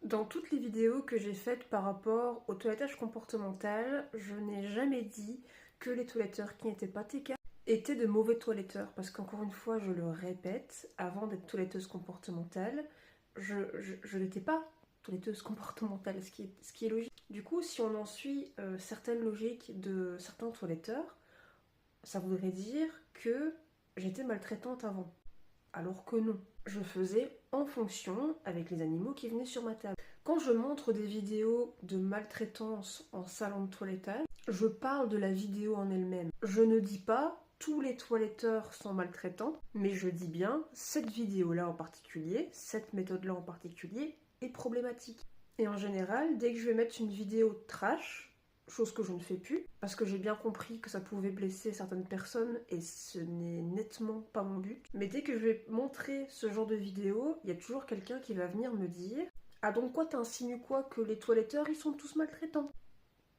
Dans toutes les vidéos que j'ai faites par rapport au toilettage comportemental, je n'ai jamais dit que les toiletteurs qui n'étaient pas TK étaient de mauvais toiletteurs. Parce qu'encore une fois, je le répète, avant d'être toiletteuse comportementale, je n'étais pas toiletteuse comportementale, ce qui est logique. Du coup, si on en suit certaines logiques de certains toiletteurs, ça voudrait dire que j'étais maltraitante avant. Alors que non, je faisais en fonction avec les animaux qui venaient sur ma table. Quand je montre des vidéos de maltraitance en salon de toilettage, je parle de la vidéo en elle-même. Je ne dis pas tous les toiletteurs sont maltraitants, mais je dis bien cette vidéo-là en particulier, cette méthode-là en particulier est problématique. Et en général, dès que je vais mettre une vidéo trash, chose que je ne fais plus, parce que j'ai bien compris que ça pouvait blesser certaines personnes et ce n'est nettement pas mon but. Mais dès que je vais montrer ce genre de vidéo, il y a toujours quelqu'un qui va venir me dire « Ah donc quoi, t'insinues quoi que les toiletteurs ils sont tous maltraitants ?»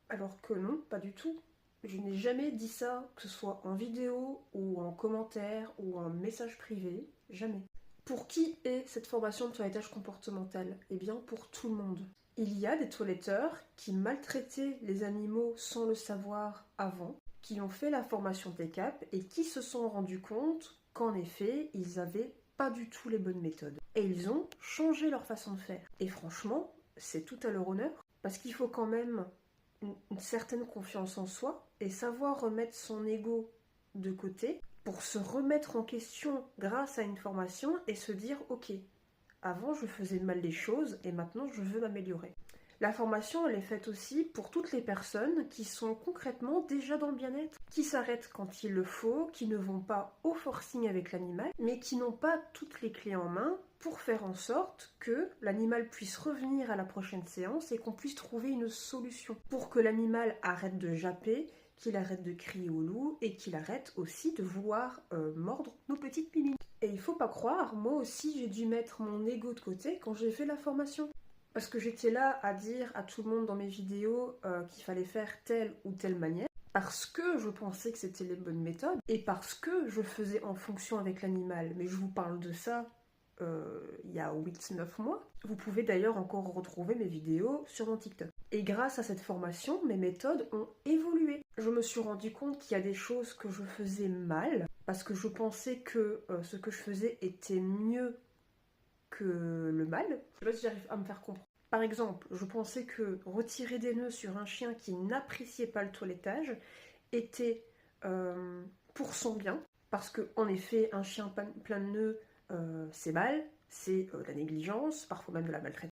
Alors que non, pas du tout. Je n'ai jamais dit ça, que ce soit en vidéo ou en commentaire ou en message privé, jamais. Pour qui est cette formation de toilettage comportemental? Eh bien pour tout le monde. Il y a des toiletteurs qui maltraitaient les animaux sans le savoir avant, qui ont fait la formation TCAP et qui se sont rendus compte qu'en effet, ils n'avaient pas du tout les bonnes méthodes. Et ils ont changé leur façon de faire. Et franchement, c'est tout à leur honneur, parce qu'il faut quand même une certaine confiance en soi et savoir remettre son ego de côté pour se remettre en question grâce à une formation et se dire ok, avant je faisais mal les choses et maintenant je veux m'améliorer. La formation elle est faite aussi pour toutes les personnes qui sont concrètement déjà dans le bien-être, qui s'arrêtent quand il le faut, qui ne vont pas au forcing avec l'animal, mais qui n'ont pas toutes les clés en main pour faire en sorte que l'animal puisse revenir à la prochaine séance et qu'on puisse trouver une solution pour que l'animal arrête de japper, qu'il arrête de crier au loup et qu'il arrête aussi de vouloir mordre nos petites mimines. Et il faut pas croire, moi aussi j'ai dû mettre mon ego de côté quand j'ai fait la formation. Parce que j'étais là à dire à tout le monde dans mes vidéos qu'il fallait faire telle ou telle manière, parce que je pensais que c'était les bonnes méthodes, et parce que je faisais en fonction avec l'animal. Mais je vous parle de ça il y a 8-9 mois. Vous pouvez d'ailleurs encore retrouver mes vidéos sur mon TikTok. Et grâce à cette formation, mes méthodes ont évolué. Je me suis rendu compte qu'il y a des choses que je faisais mal, parce que je pensais que ce que je faisais était mieux que le mal. Je sais pas si j'arrive à me faire comprendre. Par exemple, je pensais que retirer des nœuds sur un chien qui n'appréciait pas le toilettage était pour son bien, parce que en effet, un chien plein de nœuds, c'est mal, c'est de la négligence, parfois même de la maltraitance.